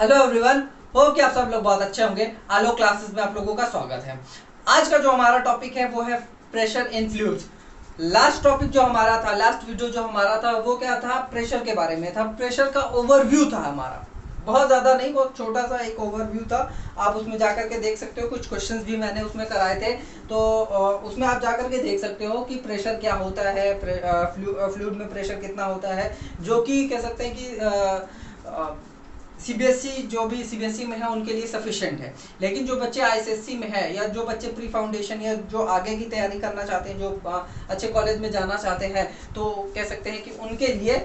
Hello everyone, hope कि आप सब लोग बहुत अच्छे होंगे। आलोक क्लासेस में आप लोगों का स्वागत है। आज का जो हमारा टॉपिक है वो है pressure in fluids. Last topic जो हमारा था, लास्ट वीडियो जो हमारा था वो क्या था, प्रेशर के बारे में था। प्रेशर का ओवरव्यू था हमारा, बहुत ज्यादा नहीं, बहुत छोटा सा एक ओवरव्यू था। आप उसमें जाकर के देख सकते हो, कुछ क्वेश्चंस भी मैंने उसमें कराए थे, तो उसमें आप जाकर के देख सकते हो कि प्रेशर क्या होता है, फ्लूइड में प्रेशर कितना होता है, जो कि कह सकते हैं कि सीबीएसई जो भी सीबीएसई में है उनके लिए सफिशिएंट है। लेकिन जो बच्चे आईसीएसई में है या जो बच्चे प्री फाउंडेशन या जो आगे की तैयारी करना चाहते हैं, जो अच्छे कॉलेज में जाना चाहते हैं, तो कह सकते हैं कि उनके लिए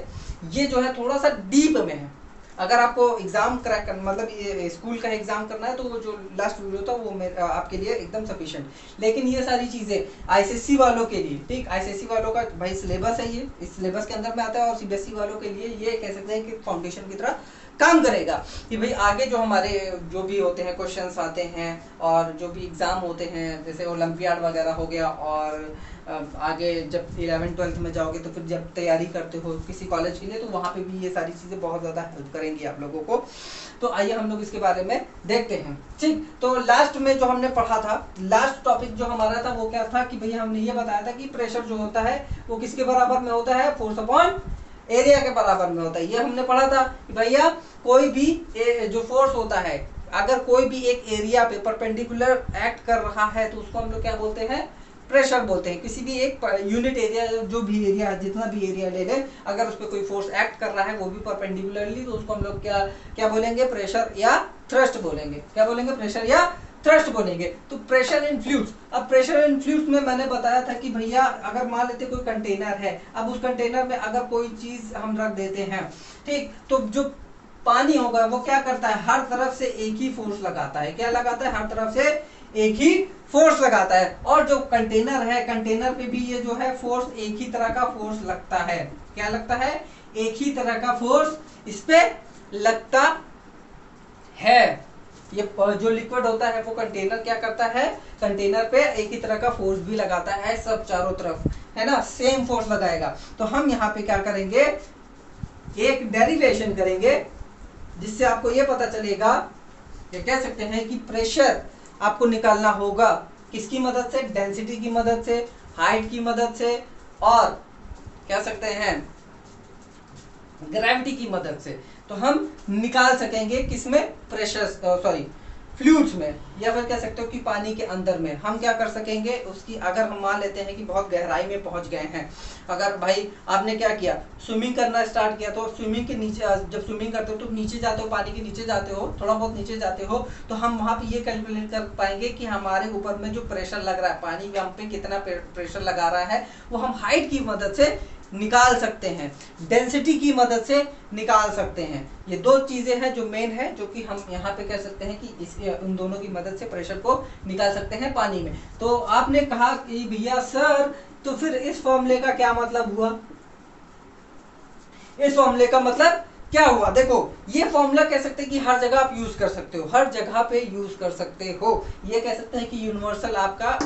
ये जो है थोड़ा सा डीप में है। अगर आपको एग्जाम क्रैक करना, मतलब ये स्कूल का एग्जाम करना है, तो वो जो लास्ट वीडियो था वो आपके लिए एकदम सफिशिएंट। लेकिन ये सारी चीजें आईसीएसई वालों के लिए, ठीक, आईसीएसई वालों का भाई सिलेबस है, ये इस सिलेबस के अंदर में आता है, और सीबीएसई वालों के लिए ये कह सकते हैं कि फाउंडेशन की तरह काम करेगा कि भाई आगे जो हमारे जो भी होते हैं क्वेश्चंस आते हैं और जो भी एग्जाम होते हैं, जैसे ओलंपियाड वगैरह हो गया, और आगे जब 11th-12th में जाओगे तो फिर जब तैयारी करते हो किसी कॉलेज के लिए, तो वहाँ पे भी ये सारी चीज़ें बहुत ज़्यादा हेल्प करेंगी आप लोगों को। तो आइए हम लोग इसके बारे में देखते हैं। ठीक, तो लास्ट में जो हमने पढ़ा था, लास्ट टॉपिक जो हमारा था वो क्या था कि भैया हमने ये बताया था कि प्रेशर जो होता है वो किसके बराबर में होता है, फोर्स अपॉन एरिया के बराबर में होता है। ये हमने पढ़ा था कि भैया कोई भी जो फोर्स होता है, अगर कोई भी एक एरिया पे परपेंडिकुलर एक्ट कर रहा है तो उसको हम लोग क्या बोलते हैं, प्रेशर बोलते हैं। किसी भी एक यूनिट एरिया, जो भी एरिया, जितना भी एरिया ले लें, अगर उस पर कोई फोर्स एक्ट कर रहा है वो भी परपेंडिकुलरली, तो उसको हम लोग क्या क्या बोलेंगे, प्रेशर या थ्रस्ट बोलेंगे। क्या बोलेंगे, प्रेशर या थ्रस्ट बोलेंगे। तो प्रेशर इन फ्लूइड्स, अब प्रेशर इन फ्लूइड्स में मैंने बताया था कि भैया अगर मान लेते कोई कंटेनर है, अब उस कंटेनर में अगर कोई चीज हम रख देते हैं, ठीक, तो जो पानी होगा वो क्या करता है, हर तरफ से एक ही फोर्स लगाता है। क्या लगाता है, हर तरफ से एक ही फोर्स लगाता है। और जो कंटेनर है, कंटेनर पे भी ये जो है फोर्स, एक ही तरह का फोर्स लगता है। क्या लगता है, एक ही तरह का फोर्स इस पे लगता है। ये जो लिक्विड होता है वो कंटेनर क्या करता है, कंटेनर पे एक ही तरह का फोर्स भी लगाता है, सब चारों तरफ, है ना, सेम फोर्स लगाएगा। तो हम यहाँ पे क्या करेंगे, एक डेरिवेशन करेंगे जिससे आपको ये पता चलेगा, ये कह सकते हैं कि प्रेशर आपको निकालना होगा किसकी मदद से, डेंसिटी की मदद से, हाइट की मदद से, और कह सकते हैं ग्रेविटी की मदद से। तो हम निकाल सकेंगे किसमें, प्रेशर, सॉरी, फ्लूइड्स में, या फिर कह सकते हो कि पानी के अंदर में। हम क्या कर सकेंगे उसकी, अगर हम मान लेते हैं कि बहुत गहराई में पहुंच गए हैं, अगर भाई आपने क्या किया, स्विमिंग करना स्टार्ट किया, तो स्विमिंग के नीचे, जब स्विमिंग करते हो तो नीचे जाते हो, पानी के नीचे जाते हो, थोड़ा बहुत नीचे जाते हो, तो हम वहां पे ये कैलकुलेट कर पाएंगे कि हमारे ऊपर में जो प्रेशर लग रहा है, पानी हम पे कितना प्रेशर लगा रहा है, वो हम हाइट की मदद से निकाल सकते हैं, डेंसिटी की मदद से निकाल सकते हैं। ये दो चीजें हैं जो मेन है, जो कि हम यहाँ पे कह सकते हैं कि उन दोनों की मदद से प्रेशर को निकाल सकते हैं पानी में। तो आपने कहा कि भैया सर, तो फिर इस फॉर्मूले का क्या मतलब हुआ, इस फॉर्मूले का मतलब क्या हुआ। देखो, ये फॉर्मूला कह सकते हैं कि हर जगह आप यूज कर सकते हो, हर जगह पे यूज कर सकते हो। ये कह सकते हैं कि यूनिवर्सल आपका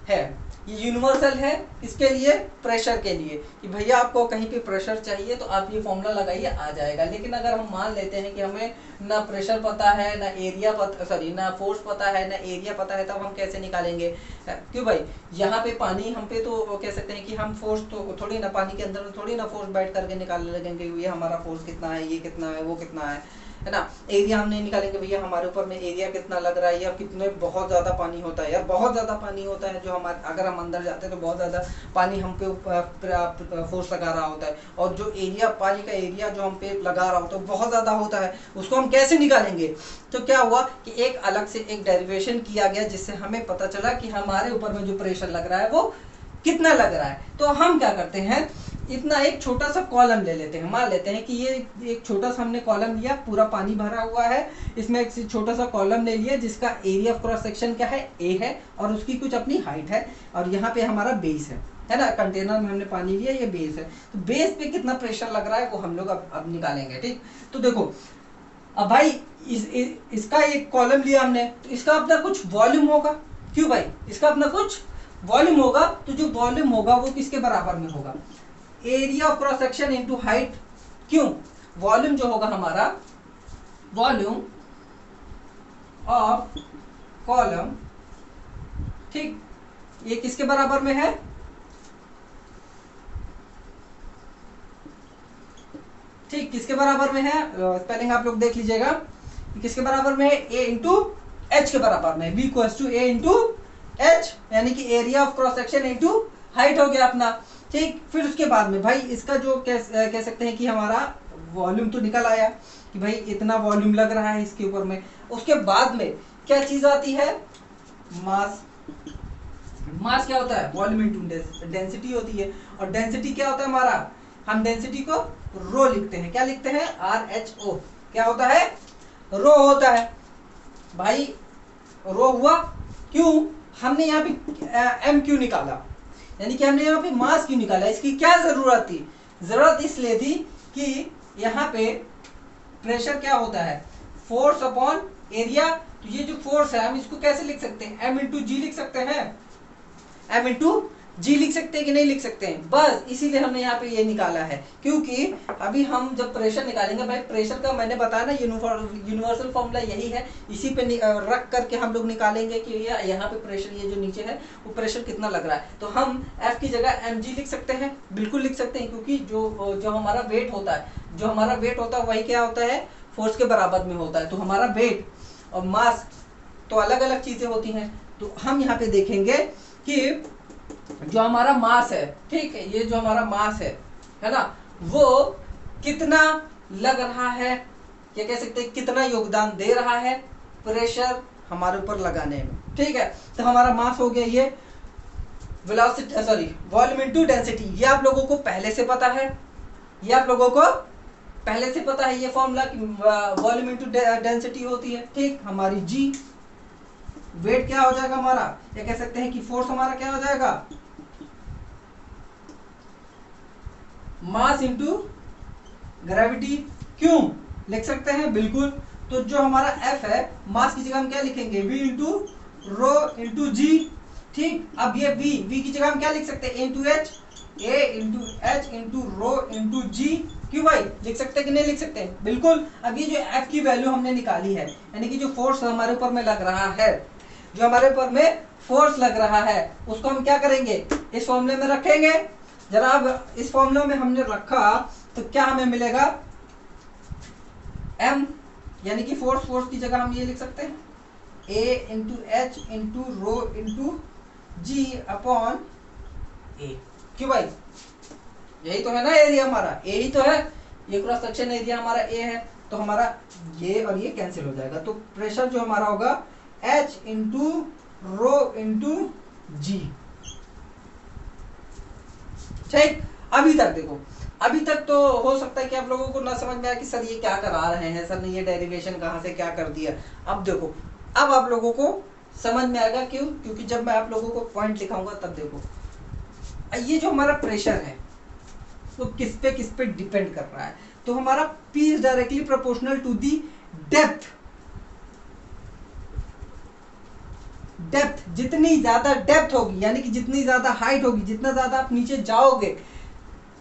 है, ये यूनिवर्सल है इसके लिए, प्रेशर के लिए, कि भैया आपको कहीं पे प्रेशर चाहिए तो आप ये फॉर्मूला लगाइए, आ जाएगा। लेकिन अगर हम मान लेते हैं कि हमें ना प्रेशर पता है, ना एरिया पता, सॉरी, ना फोर्स पता है, ना एरिया पता है, तब हम कैसे निकालेंगे। क्यों भाई, यहाँ पे पानी हम पे, तो कह सकते हैं कि हम फोर्स तो थोड़ी ना, पानी के अंदर थोड़ी ना फोर्स बैठ करके निकालने लगेंगे, ये हमारा फोर्स कितना है, ये कितना है, वो कितना है ना। एरिया हम नहीं निकालेंगे, भैया हमारे ऊपर में एरिया कितना लग रहा है, या कितने, बहुत ज्यादा पानी होता है यार, बहुत ज्यादा पानी होता है, जो हमारे, अगर हम अंदर जाते हैं तो बहुत ज्यादा पानी हम पे फोर्स लगा रहा होता है, और जो एरिया, पानी का एरिया जो हम पे लगा रहा होता है बहुत ज्यादा होता है, उसको हम कैसे निकालेंगे। तो क्या हुआ कि एक अलग से एक डेरिवेशन किया गया, जिससे हमें पता चला कि हमारे ऊपर में जो प्रेशर लग रहा है वो कितना लग रहा है। तो हम क्या करते हैं, इतना एक छोटा सा कॉलम ले लेते हैं, मान लेते हैं कि ये एक छोटा सा हमने कॉलम लिया, पूरा पानी भरा हुआ है, इसमें एक छोटा सा कॉलम ले लिया जिसका एरिया ऑफ क्रॉस सेक्शन क्या है, ए है, और उसकी कुछ अपनी हाइट है, और यहाँ पे हमारा बेस है ना, कंटेनर में हमने पानी लिया, ये बेस है। तो बेस पे कितना प्रेशर लग रहा है वो हम लोग अब निकालेंगे। ठीक, तो देखो, अब भाई इसका एक कॉलम लिया हमने, तो इसका अपना कुछ वॉल्यूम होगा। क्यों भाई, इसका अपना कुछ वॉल्यूम होगा, तो जो वॉल्यूम होगा वो किसके बराबर में होगा, area of cross section into height. क्यों, वॉल्यूम जो होगा हमारा, वॉल्यूम ऑफ कॉलम, ठीक, ये किसके बराबर में है, ठीक, किसके बराबर में है, स्पेलिंग आप लोग देख लीजिएगा, किसके बराबर में है, ए इंटू एच के बराबर में, B equals to A into H, यानी कि area of cross section into height हो गया अपना, ठीक। फिर उसके बाद में भाई इसका जो कह सकते हैं कि हमारा वॉल्यूम तो निकल आया कि भाई इतना वॉल्यूम लग रहा है इसके ऊपर में। उसके बाद में क्या चीज आती है, मास। मास क्या होता है, वॉल्यूम इंटू डेंसिटी होती है, और डेंसिटी क्या होता है हमारा, हम डेंसिटी को रो लिखते हैं, क्या लिखते हैं, RHO, क्या होता है, रो होता है भाई, रो हुआ, क्यों, हमने यहाँ पे एम क्यों निकाला, यानी कि हमने यहाँ पे मास क्यों निकाला, इसकी क्या जरूरत थी, जरूरत इसलिए थी कि यहाँ पे प्रेशर क्या होता है, फोर्स अपॉन एरिया। तो ये जो फोर्स है हम इसको कैसे लिख सकते हैं, एम इंटू जी लिख सकते हैं, एम इंटू जी लिख सकते हैं कि नहीं लिख सकते हैं, बस इसीलिए हमने यहाँ पे ये निकाला है। क्योंकि अभी हम जब प्रेशर निकालेंगे भाई, प्रेशर का मैंने बताया ना यूनिवर्सल फॉर्मूला यही है, इसी पे रख करके हम लोग निकालेंगे कि यहाँ पे प्रेशर, ये जो नीचे है वो प्रेशर कितना लग रहा है। तो हम एफ की जगह एम जी लिख सकते हैं, बिल्कुल लिख सकते हैं, क्योंकि जो हमारा वेट होता है, जो हमारा वेट होता है वही क्या होता है, फोर्स के बराबर में होता है। तो हमारा वेट और मास तो अलग अलग चीजें होती हैं। तो हम यहाँ पे देखेंगे कि जो हमारा मास है, ठीक है, ये जो हमारा मास है ना, वो कितना लग रहा है, क्या कह सकते हैं, कितना योगदान दे रहा है प्रेशर हमारे ऊपर लगाने में, ठीक है। तो हमारा मास हो गया ये velocity, sorry volume into density, ये आप लोगों को पहले से पता है, ये आप लोगों को पहले से पता है ये फॉर्मूला कि वॉल्यूम इनटू डेंसिटी होती है, ठीक। हमारी जी वेट क्या हो जाएगा हमारा, या कह सकते हैं कि फोर्स हमारा क्या हो जाएगा, मास इंटू ग्रेविटी, क्यों लिख सकते हैं, बिल्कुल। तो जो हमारा एफ है, मास की जगह हम क्या लिखेंगे, वी इंटू रो इंटू जी, ठीक। अब ये वी की जगह हम क्या लिख सकते हैं, A into H, A into H into rho into G, क्यों भाई, लिख सकते हैं कि नहीं लिख सकते हैं, बिल्कुल। अब ये जो एफ की वैल्यू हमने निकाली है, यानी कि जो फोर्स हमारे ऊपर में लग रहा है, जो हमारे ऊपर में फोर्स लग रहा है, उसको हम क्या करेंगे, इस फॉर्मूले में रखेंगे। जरा अब इस फॉर्मूले में हमने रखा तो क्या हमें मिलेगा, एम, यानी कि फोर्स की जगह हम ये लिख सकते हैं, A into H into rho into G upon A, क्यों भाई, यही तो है ना एरिया हमारा, ए ही तो है, ये क्रॉस सेक्शन एरिया हमारा ए है। तो हमारा ये और ये कैंसिल हो जाएगा, तो प्रेशर जो हमारा होगा H इंटू रो इंटू जी, ठीक। अभी तक देखो, अभी तक तो हो सकता है कि आप लोगों को ना समझ में आया कि सर ये क्या करा रहे हैं, सर ने ये डेरिवेशन कहाँ से क्या कर दिया। अब देखो, अब आप लोगों को समझ में आएगा, क्यों, क्योंकि जब मैं आप लोगों को पॉइंट लिखाऊंगा तब देखो, ये जो हमारा प्रेशर है वो किस पे डिपेंड कर रहा है। तो हमारा P is directly proportional to the depth, depth, जितनी ज्यादा डेप्थ होगी, यानी कि जितनी ज्यादा हाइट होगी, जितना ज्यादा आप नीचे जाओगे,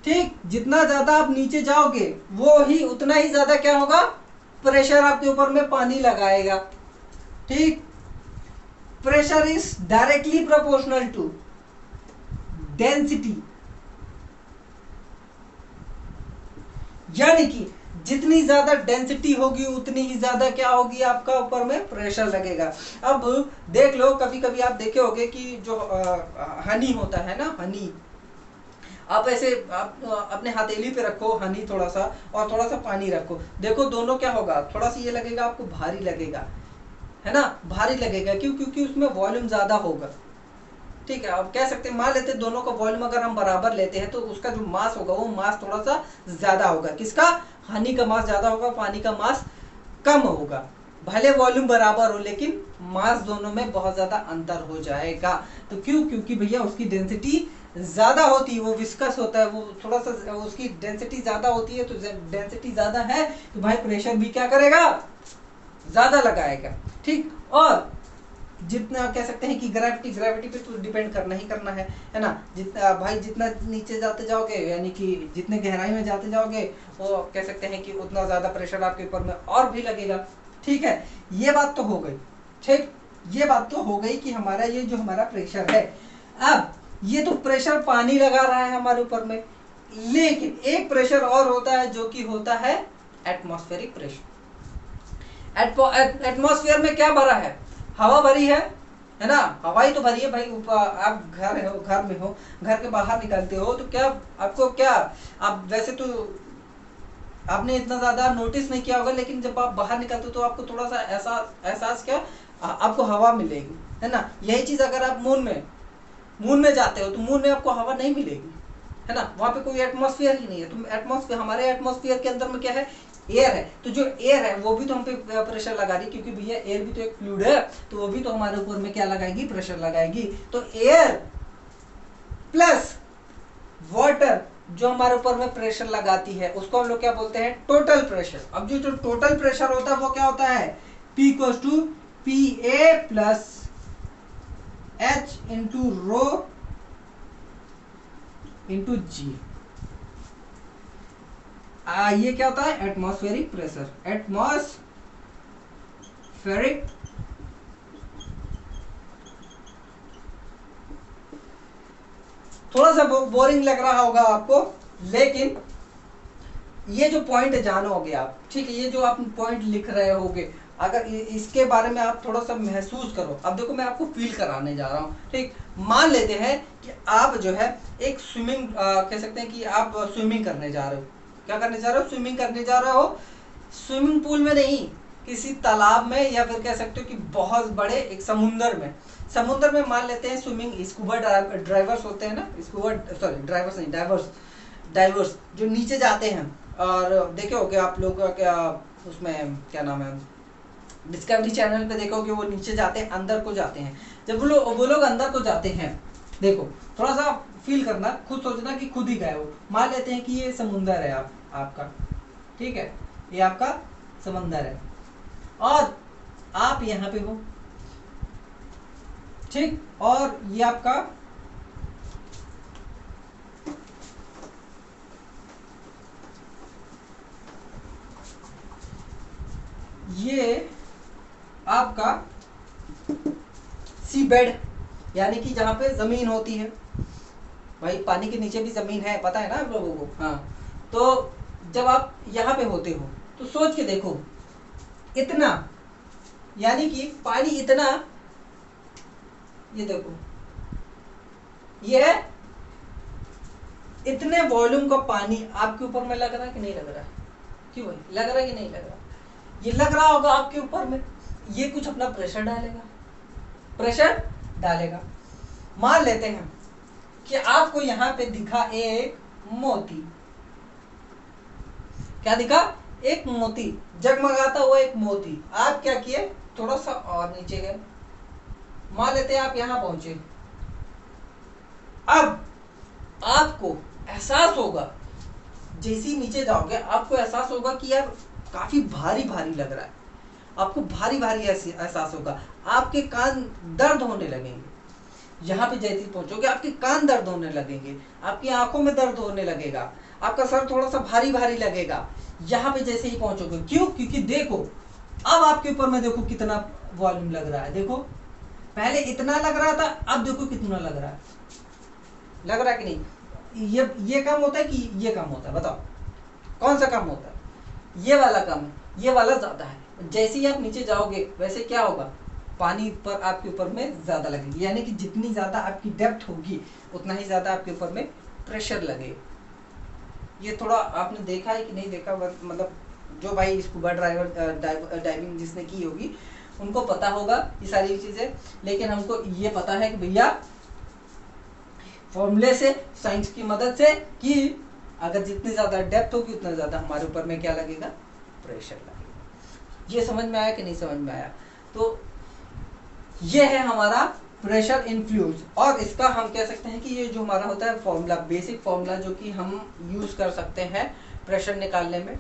ठीक, जितना ज्यादा आप नीचे जाओगे वो ही उतना ही ज्यादा क्या होगा, प्रेशर आपके ऊपर में पानी लगाएगा, ठीक। Pressure is directly proportional to density, यानी कि जितनी ज्यादा डेंसिटी होगी उतनी ही ज्यादा क्या होगी, आपका ऊपर में प्रेशर लगेगा। अब देख लो, कभी कभी आप देखे होंगे कि जो हनी होता है ना, हनी, आप ऐसे आप अपने हथेली पे रखो हनी थोड़ा सा, और थोड़ा सा पानी रखो, देखो दोनों क्या होगा, थोड़ा सा ये लगेगा आपको भारी लगेगा, है ना, भारी लगेगा, क्यों, क्योंकि उसमें वॉल्यूम ज्यादा होगा, ठीक है। अब कह सकते हैं, मान लेते हैं दोनों का वॉल्यूम अगर हम बराबर लेते हैं तो उसका जो मास होगा वो मास थोड़ा सा ज्यादा होगा, किसका, हनी का मास ज्यादा होगा, पानी का मास कम होगा, भले वॉल्यूम बराबर हो लेकिन मास दोनों में बहुत ज्यादा अंतर हो जाएगा। तो क्यों, क्योंकि भैया उसकी डेंसिटी ज्यादा होती है, वो विस्कस होता है, वो थोड़ा सा उसकी डेंसिटी ज्यादा होती है, तो डेंसिटी ज्यादा है तो भाई प्रेशर भी क्या करेगा, ज्यादा लगाएगा, ठीक। और जितना कह सकते हैं कि ग्रेविटी पे तो डिपेंड करना ही करना है ना। जितना भाई जितना नीचे जाते जाओगे यानी कि जितने गहराई में जाते जाओगे वो कह सकते हैं कि उतना ज़्यादा प्रेशर आपके ऊपर में और भी लगेगा। ठीक है, ये बात तो हो गई। ठीक, ये बात तो हो गई कि हमारा ये जो हमारा प्रेशर है, अब ये तो प्रेशर पानी लगा रहा है हमारे ऊपर में, लेकिन एक प्रेशर और होता है जो कि होता है एटमॉस्फेरिक प्रेशर। एटमॉस्फेयर में क्या भरा है? हवा भरी है ना, हवा ही तो भरी है भाई। आप घर में हो, घर के बाहर निकलते हो तो क्या आपको क्या, आप वैसे तो आपने इतना ज्यादा नोटिस नहीं किया होगा, लेकिन जब आप बाहर निकलते हो तो आपको थोड़ा सा एहसास क्या, आपको हवा मिलेगी, है ना। यही चीज अगर आप मून में जाते हो तो मून में आपको हवा नहीं मिलेगी, है ना। वहां पे कोई एटमॉस्फेयर ही नहीं है। तो एटमॉस्फेयर, हमारे एटमॉस्फेयर के अंदर में क्या है? एयर है। तो जो एयर है वो भी तो हम पे प्रेशर लगा रही है, क्योंकि भैया एयर भी तो एक फ्लूइड है, तो वो भी तो हमारे ऊपर में क्या लगाएगी? प्रेशर लगाएगी। तो एयर प्लस वाटर जो हमारे ऊपर में प्रेशर लगाती है उसको हम लोग क्या बोलते हैं? Total pressure. अब जो टोटल प्रेशर होता है वो क्या होता है? P equals to PA plus H into rho into G. ये क्या होता है? Atmospheric pressure. एटमॉस्फेरिक थोड़ा सा बोरिंग लग रहा होगा आपको, लेकिन ये जो पॉइंट जानोगे आप, ठीक है, ये जो आप पॉइंट लिख रहे होगे, अगर इसके बारे में आप थोड़ा सा महसूस करो। अब देखो मैं आपको फील कराने जा रहा हूँ। ठीक, मान लेते हैं कि आप जो है एक स्विमिंग कह सकते हैं कि आप स्विमिंग करने जा रहे हो। क्या करने जा रहे हो? स्विमिंग करने जा रहे हो। स्विमिंग पूल में नहीं, किसी तालाब में, या फिर कह सकते हो कि बहुत बड़े एक समुंदर में। समुद्र में मान लेते हैं स्विमिंग, स्कूबा ड्राइवर्स होते हैं ना, स्कूबा सॉरी ड्राइवर्स नहीं, डाइवर्स जो नीचे जाते हैं। और देखे होगे आप लोग क्या उसमें क्या नाम है, डिस्कवरी चैनल पे देखोगे वो नीचे जाते हैं, अंदर को जाते हैं। जब वो लोग अंदर को जाते हैं, देखो थोड़ा सा फील करना, खुद सोचना कि खुद ही गए हो। मान लेते हैं कि ये समुंदर है आपका, ठीक है, ये आपका समंदर है और आप यहाँ पे हो, ठीक, और ये आपका ये आपका सी बेड, यानी कि जहां पे जमीन होती है। भाई पानी के नीचे भी जमीन है, पता है ना आप लोगों को। हाँ, तो जब आप यहाँ पे होते हो तो सोच के देखो, इतना यानी कि पानी इतना, ये देखो, ये इतने वॉल्यूम का पानी आपके ऊपर में लग रहा है कि नहीं लग रहा है? क्यों भाई, लग रहा है कि नहीं लग रहा? ये लग रहा होगा आपके ऊपर में। ये कुछ अपना प्रेशर डालेगा। मान लेते हैं कि आपको यहाँ पे दिखा एक मोती। क्या दिखा? एक मोती, जगमगाता हुआ एक मोती। आप क्या किए? थोड़ा सा और नीचे गए। मान लेते हैं आप यहाँ पहुंचे। अब आपको एहसास होगा, जैसे ही नीचे जाओगे आपको एहसास होगा कि यार काफी भारी भारी लग रहा है। आपको भारी भारी एहसास होगा, आपके कान दर्द होने लगेंगे। यहाँ पे जैसे ही पहुंचोगे आपके कान दर्द होने लगेंगे, आपकी आंखों में दर्द होने लगेगा, आपका सर थोड़ा सा भारी भारी लगेगा यहाँ पे जैसे ही पहुंचोगे। क्यों? क्योंकि देखो अब आपके ऊपर में देखो कितना वॉल्यूम लग रहा है। देखो पहले इतना लग रहा था, अब देखो कितना लग रहा है। लग रहा है कि नहीं? ये कम होता है कि ये कम होता है? बताओ कौन सा कम होता है? ये वाला कम है, ये वाला ज्यादा है। जैसे ही आप नीचे जाओगे वैसे क्या होगा? पानी पर आपके ऊपर में ज्यादा लगेगी, यानी कि जितनी ज्यादा आपकी डेप्थ होगी उतना ही ज्यादा आपके ऊपर में प्रेशर लगेगा। ये थोड़ा आपने देखा है कि नहीं देखा, मतलब जो भाई स्कूबा डाइविंग जिसने की होगी उनको पता होगा ये सारी चीजें। लेकिन हमको ये पता है कि भैया फॉर्मूले से, साइंस की मदद से, कि अगर जितनी ज्यादा डेप्थ होगी उतना ज्यादा हमारे ऊपर में क्या लगेगा? प्रेशर लगेगा। ये समझ में आया कि नहीं समझ में आया? तो ये है हमारा प्रेशर इन फ्लूइड्स। और इसका हम कह सकते हैं कि ये जो हमारा होता है फॉर्मूला, बेसिक फॉर्मूला जो कि हम यूज कर सकते हैं प्रेशर निकालने में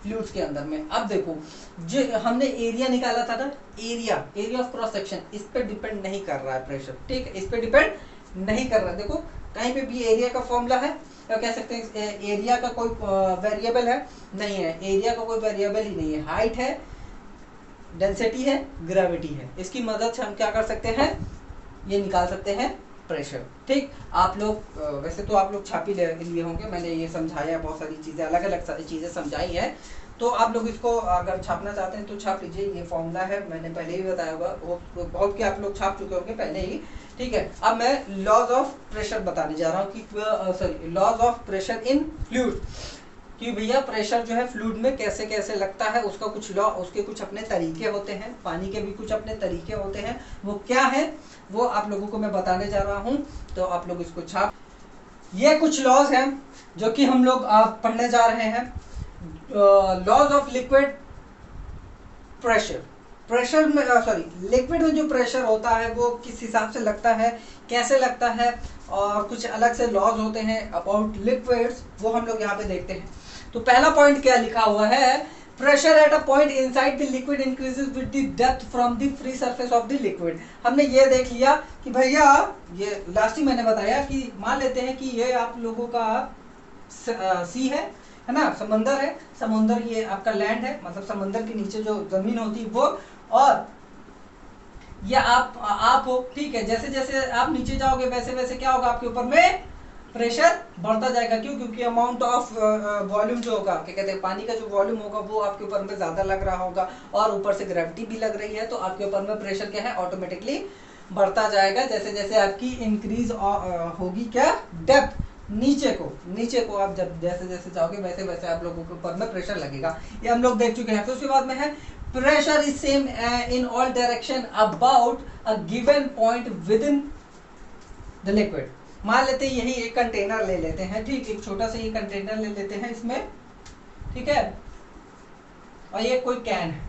फ्लूइड्स के अंदर में। अब देखो जो हमने एरिया निकाला था ना, एरिया ऑफ क्रॉस सेक्शन, इस पे डिपेंड नहीं कर रहा है प्रेशर, ठीक है, इस पे डिपेंड नहीं कर रहा है। देखो कहीं पे भी एरिया का फॉर्मूला है, या कह सकते हैं एरिया का कोई वेरिएबल है नहीं है, एरिया का कोई वेरिएबल ही नहीं है, हाइट है, डेंसिटी है, ग्रेविटी है, इसकी मदद से हम क्या कर सकते हैं, ये निकाल सकते हैं प्रेशर। ठीक, आप लोग वैसे तो आप लोग छापी लिए होंगे, मैंने ये समझाया, बहुत सारी चीज़ें अलग अलग सारी चीज़ें समझाई हैं, तो आप लोग इसको अगर छापना चाहते हैं तो छाप लीजिए। ये फॉर्मूला है, मैंने पहले ही बताया होगा, बहुत के आप लोग छाप चुके होंगे पहले ही। ठीक है, अब मैं लॉज ऑफ प्रेशर बताने जा रहा हूँ कि sorry laws of pressure in fluid, कि भैया प्रेशर जो है फ्लूइड में कैसे कैसे लगता है, उसका कुछ लॉ, उसके कुछ अपने तरीके होते हैं, पानी के भी कुछ अपने तरीके होते हैं, वो क्या है वो आप लोगों को मैं बताने जा रहा हूँ, तो आप लोग इसको छाप। ये कुछ लॉज हैं जो कि हम लोग पढ़ने जा रहे हैं। Laws of liquid pressure, pressure में सॉरी लिक्विड में जो प्रेशर होता है वो किस हिसाब से लगता है, कैसे लगता है, और कुछ अलग से लॉज होते हैं अबाउट लिक्विड्स, वो हम लोग यहाँ पे देखते हैं। तो पहला पॉइंट क्या लिखा हुआ है, pressure at a point inside the liquid increases with the depth from the free surface of the liquid. हमने ये देख लिया कि भैया, ये लास्ट ही मैंने बताया कि मान लेते हैं कि ये आप लोगों का सी है ना, समंदर है, समुंदर ये आपका लैंड है, मतलब समंदर के नीचे जो जमीन होती है वो, और या आप हो, ठीक है, जैसे जैसे आप नीचे जाओगे वैसे वैसे क्या होगा, आपके ऊपर में प्रेशर बढ़ता जाएगा। क्यों? क्योंकि अमाउंट ऑफ वॉल्यूम जो होगा, क्या कहते हैं, पानी का जो वॉल्यूम होगा वो आपके ऊपर में ज्यादा लग रहा होगा, और ऊपर से ग्रेविटी भी लग रही है, तो आपके ऊपर में प्रेशर क्या है, ऑटोमेटिकली बढ़ता जाएगा। जैसे जैसे आपकी इंक्रीज होगी क्या, डेप्थ, नीचे को आप जब जैसे जैसे जाओगे वैसे वैसे आप लोगों के ऊपर में प्रेशर लगेगा। ये हम लोग देख चुके हैं। फिर उसके बाद में है pressure is same in all direction about a given point with in the liquid. मान लेते हैं यही एक कंटेनर ले लेते हैं, ठीक, एक छोटा सा ये कंटेनर ले लेते हैं इसमें, ठीक है, और ये कोई कैन है,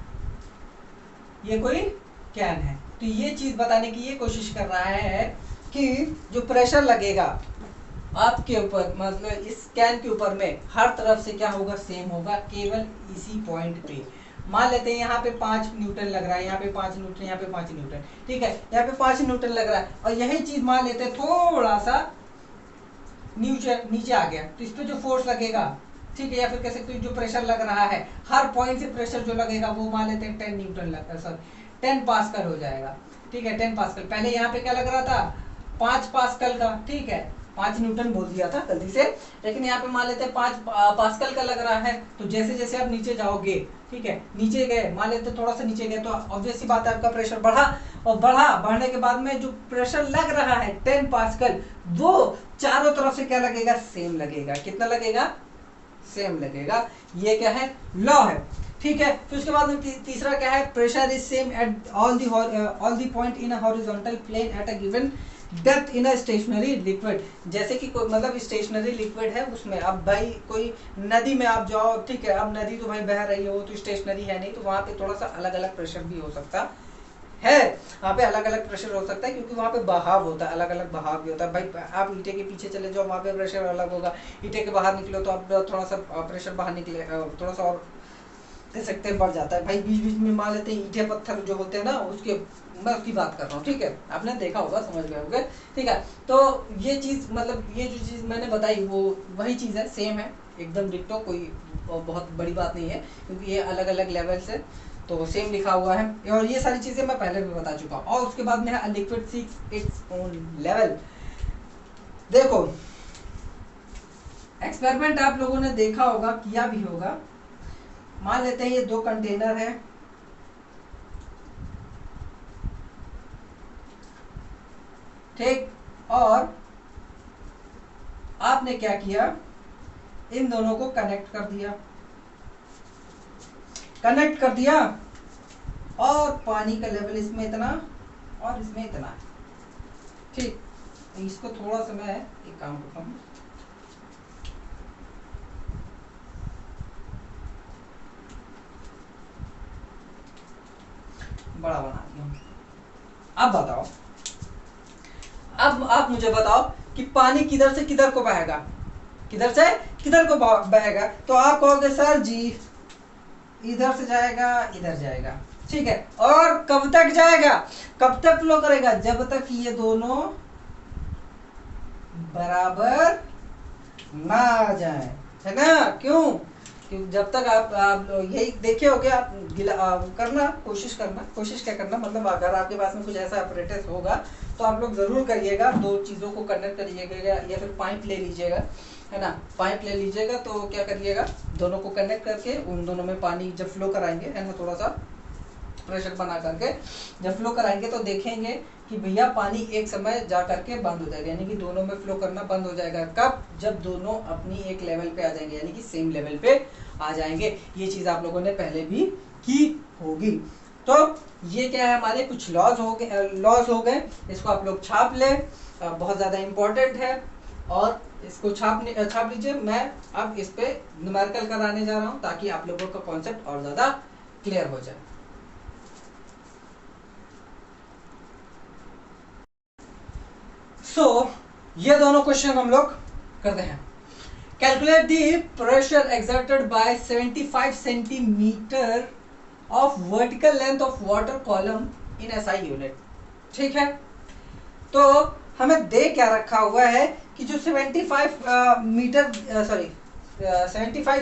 ये कोई कैन है, तो ये चीज बताने की ये कोशिश कर रहा है कि जो प्रेशर लगेगा आपके ऊपर, मतलब इस कैन के ऊपर में, हर तरफ से क्या होगा, सेम होगा, केवल इसी पॉइंट पे। मान लेते हैं यहाँ पे 5 न्यूटन लग रहा है, यहाँ पे 5 न्यूटन, यहाँ पे 5 न्यूटन, ठीक है, यहाँ पे 5 न्यूटन लग रहा है, और यही चीज मान लेते हैं थोड़ा सा नीचे आ गया, तो इस पे जो फोर्स लगेगा, ठीक है, या फिर कह सकते हो जो प्रेशर लग रहा है, हर पॉइंट से प्रेशर जो लगेगा वो मान लेते हैं 10 न्यूटन लगता है, सॉरी 10 पास्कल हो जाएगा, ठीक है, 10 पास्कल। पहले यहाँ पे क्या लग रहा था, 5 पास्कल का, ठीक है, 5 न्यूटन बोल दिया था गलती से, लेकिन यहाँ पे मान लेते हैं 5 पास्कल का लग रहा है। तो जैसे जैसे आप नीचे जाओगे, ठीक है, नीचे गए, मान लेते थोड़ा सा नीचे गए, तो ऑब्वियस सी बात है आपका प्रेशर बढ़ा, और बढ़ने के बाद में जो प्रेशर लग रहा है 10 पास्कल, वो चारों तरफ से क्या लगेगा, सेम लगेगा। कितना लगेगा, सेम लगेगा। ये क्या है, लॉ है, ठीक है। फिर उसके बाद में तीसरा क्या है, pressure is same at all the point in a horizontal plane at a given depth in a stationary liquid. जैसे कि कोई मतलब स्टेशनरी लिक्विड है, उसमें अब भाई कोई नदी में आप जाओ, ठीक है, अब नदी तो भाई बह रही हो, तो स्टेशनरी है नहीं, तो वहां पे थोड़ा सा अलग अलग प्रेशर भी हो सकता है, वहाँ पे अलग अलग प्रेशर हो सकता है, क्योंकि वहाँ पे बहाव होता है, अलग अलग बहाव भी होता है। भाई आप ईंटे के पीछे चले जाओ, वहाँ पे प्रेशर अलग होगा, ईंटे के बाहर निकलो तो आप थोड़ा सा प्रेशर बाहर निकले, थोड़ा सा और कह सकते हैं बढ़ जाता है। भाई बीच बीच में मान लेते हैं ईंटे पत्थर जो होते हैं ना, मैं उसकी बात कर रहा हूँ, ठीक है, आपने देखा होगा, समझ गए होंगे, ठीक है। तो ये चीज़, मतलब ये जो चीज़ मैंने बताई वो वही चीज़ है, सेम है, एकदम डिट्टो, कोई बहुत बड़ी बात नहीं है, क्योंकि ये अलग अलग लेवल से तो सेम लिखा हुआ है, और ये सारी चीज़ें मैं पहले भी बता चुका हूँ। और उसके बाद में है liquid seeks its own level. देखो एक्सपेरिमेंट आप लोगों ने देखा होगा, किया भी होगा। मान लेते हैं ये 2 कंटेनर है, ठीक, और आपने क्या किया, इन दोनों को कनेक्ट कर दिया, और पानी का लेवल इसमें इतना और इसमें इतना, ठीक। इसको थोड़ा सा मैं एक काम करता हूँ, बड़ा बना दिया हूँ। अब बताओ, अब आप मुझे बताओ कि पानी किधर से किधर को बहेगा, किधर से किधर को बहेगा। तो आप कहोगे सर जी इधर से जाएगा, इधर जाएगा, ठीक है। और कब तक जाएगा, कब तक फ्लो करेगा, जब तक ये दोनों बराबर ना आ जाए, है ना। क्यों, क्योंकि जब तक आप यही देखे हो, आप करना कोशिश क्या करना, मतलब अगर आपके पास में कुछ ऐसा अपरेटस होगा तो आप लोग जरूर करिएगा, दो चीजों को कनेक्ट करिएगा या फिर पाइप ले लीजिएगा, है ना। पाइप ले लीजिएगा तो क्या करिएगा, दोनों को कनेक्ट करके उन दोनों में पानी जब फ्लो कराएंगे, है ना, थोड़ा सा प्रेशर बना करके जब फ्लो कराएंगे तो देखेंगे कि भैया पानी एक समय जा करके बंद हो जाएगा, यानी कि दोनों में फ्लो करना बंद हो जाएगा। कब, जब दोनों अपनी एक लेवल पे आ जाएंगे, यानी कि सेम लेवल पे आ जाएंगे। ये चीज आप लोगों ने पहले भी की होगी। तो ये क्या है, हमारे कुछ लॉज हो गए, इसको आप लोग छाप ले, बहुत ज्यादा इंपॉर्टेंट है, और इसको छाप लीजिए। मैं अब इस पे न्यूमेरिकल कराने जा रहा हूँ ताकि आप लोगों का कॉन्सेप्ट और ज्यादा क्लियर हो जाए। ये दोनों क्वेश्चन हम लोग करते हैं। Calculate the pressure exerted by 75 centimetre of vertical length of water column in SI unit. ठीक है, तो हमें दे क्या रखा हुआ है कि जो 75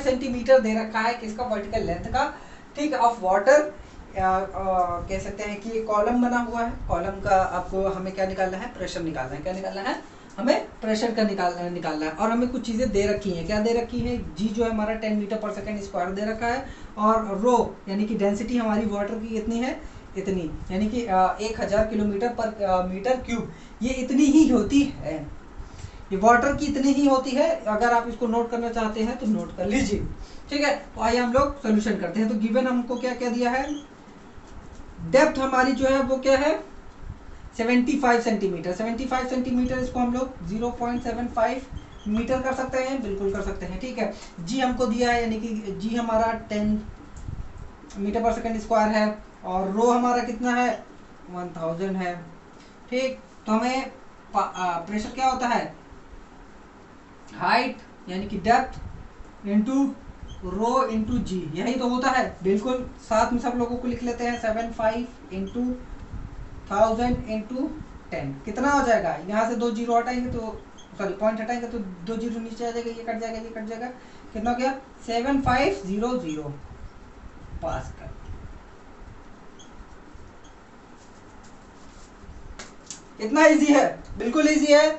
सेंटीमीटर दे रखा है किसका, वर्टिकल लेंथ का, ठीक है, ऑफ वाटर। कह सकते हैं कि कॉलम बना हुआ है, कॉलम का आपको हमें क्या निकालना है, प्रेशर निकालना है। क्या निकालना है, हमें प्रेशर का निकालना है। और हमें कुछ चीजें दे रखी हैं, क्या दे रखी है, जी जो है हमारा 10 मीटर पर सेकेंड स्क्वायर दे रखा है, और रो यानी कि डेंसिटी हमारी वाटर की कितनी है, इतनी, यानी कि 1000 किलोमीटर पर मीटर क्यूब, ये इतनी ही होती है, ये वाटर की इतनी ही होती है। अगर आप इसको नोट करना चाहते हैं तो नोट कर लीजिए, ठीक है। तो आइए हम लोग सोल्यूशन करते हैं। तो गिवन हमको क्या क्या दिया है, डेप्थ हमारी जो है वो क्या है, 75 सेंटीमीटर। 75 सेंटीमीटर, इसको हम लोग 0.75 मीटर कर सकते हैं, बिल्कुल कर सकते हैं, ठीक है। जी हमको दिया है, यानी कि जी हमारा 10 मीटर पर सेकेंड स्क्वायर है, और रो हमारा कितना है, 1000 है, ठीक। तो हमें प्रेशर क्या होता है, हाइट यानी कि डेप्थ इंटू रो इंटू जी, यही तो होता है, बिल्कुल। साथ में सब लोगों को लिख लेते हैं, 75 इंटू 1000 इंटू 10 कितना हो जाएगा, यहाँ से 2 जीरो हटाएंगे तो, सॉरी पॉइंट हटाएंगे तो 2 जीरो नीचे आ जाएगा, ये कट जाएगा, ये कट जाएगा, कितना हो गया, 7500 पास्कल। इतना इजी है, बिल्कुल इजी है,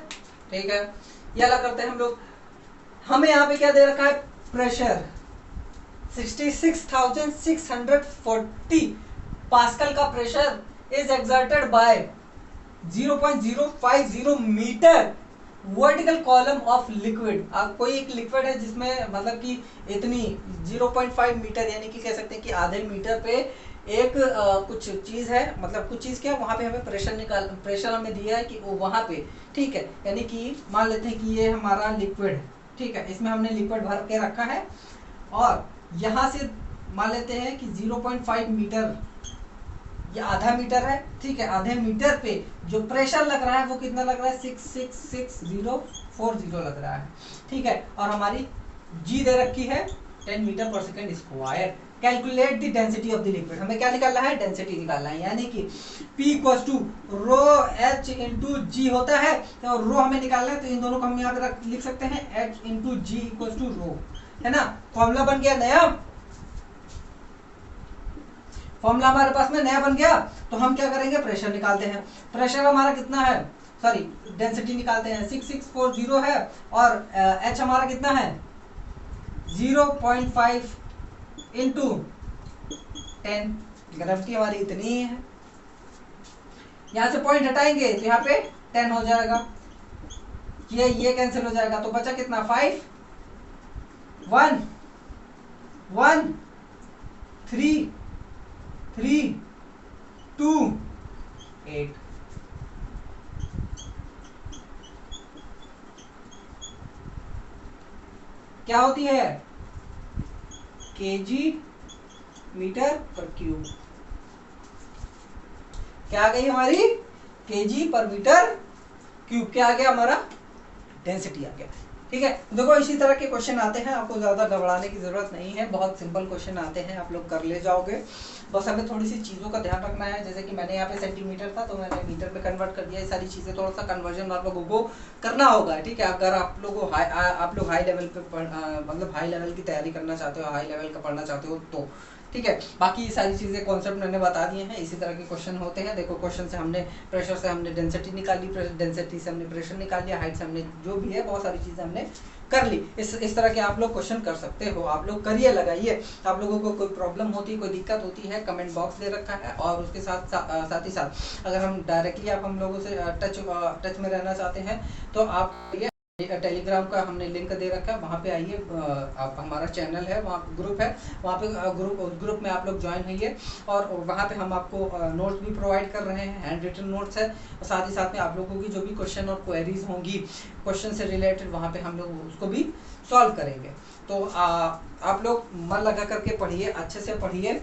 ठीक है। ये अलग करते हैं हम लोग। हमें यहाँ पे क्या दे रखा है, प्रेशर 66,640 पास्कल का pressure is exerted by 0.050 metre vertical column of liquid. आप कोई एक लिक्विड है जिसमें मतलब कि इतनी 0.5 मीटर, यानी कि कह सकते हैं कि आधे मीटर पे एक कुछ चीज है, मतलब कुछ चीज क्या, वहां पे हमें प्रेशर हमें दिया है कि वो वहां पे, ठीक है। यानी कि मान लेते हैं कि ये हमारा लिक्विड है, ठीक है, इसमें हमने लिक्विड भर के रखा है, और यहाँ से मान लेते हैं कि 0.5 मीटर, ये आधा मीटर है, ठीक है। आधे मीटर पे जो प्रेशर लग रहा है वो कितना लग रहा है, 666040 लग रहा है, ठीक है। और हमारी जी दे रखी है 10 मीटर पर second square. Calculate the density of the liquid, हमें क्या निकालना है, डेंसिटी निकालना है, यानी कि P equals to rho H into G होता है, तो रो हमें निकालना है, तो इन दोनों को हम यहाँ पे लिख सकते हैं H into G equals to rho, है ना। फॉर्मूला बन गया नया, फॉर्मूला हमारे पास में नया बन गया। तो हम क्या करेंगे, प्रेशर निकालते हैं। प्रेशर हमारा कितना है, सॉरी डेंसिटी निकालते हैं, 6640 है, और H हमारा कितना है, 0.5 इंटू 10, ग्रेविटी हमारी इतनी ही है। यहां से पॉइंट हटाएंगे तो यहाँ पे 10 हो जाएगा, ये कैंसिल हो जाएगा, तो बचा कितना, 5 1 1 3 3 2 8। क्या होती है, केजी मीटर पर क्यूब। क्या आ गई हमारी, केजी पर मीटर क्यूब। क्या आ गया हमारा, डेंसिटी आ गया। ठीक है। देखो इसी तरह के क्वेश्चन आते हैं, आपको ज़्यादा घबराने की ज़रूरत नहीं है, बहुत सिंपल क्वेश्चन आते हैं, आप लोग कर ले जाओगे। बस हमें थोड़ी सी चीज़ों का ध्यान रखना है, जैसे कि मैंने यहाँ पे सेंटीमीटर था तो मैंने मीटर में कन्वर्ट कर दिया। ये सारी चीज़ें थोड़ा सा कन्वर्जन आप लोगों को करना होगा, ठीक है। अगर आप लोग हाई लेवल पे मतलब हाई लेवल की तैयारी करना चाहते हो, हाई लेवल का पढ़ना चाहते हो तो ठीक है। बाकी ये सारी चीज़ें कॉन्सेप्ट मैंने बता दिए हैं। इसी तरह के क्वेश्चन होते हैं। देखो क्वेश्चन से हमने प्रेशर से हमने डेंसिटी निकाली, डेंसिटी से हमने प्रेशर निकाल लिया, हाइट से हमने जो भी है बहुत सारी चीज़ें हमने कर ली। इस तरह के आप लोग क्वेश्चन कर सकते हो, आप लोग करिए, लगाइए। आप लोगों को कोई प्रॉब्लम होती है, कोई दिक्कत होती है, कमेंट बॉक्स दे रखा है। और उसके साथ ही साथ अगर हम डायरेक्टली आप हम लोगों से टच में रहना चाहते हैं तो आप टेलीग्राम का हमने लिंक दे रखा है, वहाँ पे आइए। आप हमारा चैनल है, वहाँ ग्रुप है, वहाँ पे ग्रुप में आप लोग ज्वाइन होइए। और वहाँ पे हम आपको नोट्स भी प्रोवाइड कर रहे हैं, हैंड रिटन नोट्स है। और साथ ही साथ में आप लोगों की जो भी क्वेश्चन और क्वेरीज होंगी क्वेश्चन से रिलेटेड, वहाँ पे हम लोग उसको भी सॉल्व करेंगे। तो आप लोग मन लगा करके पढ़िए, अच्छे से पढ़िए।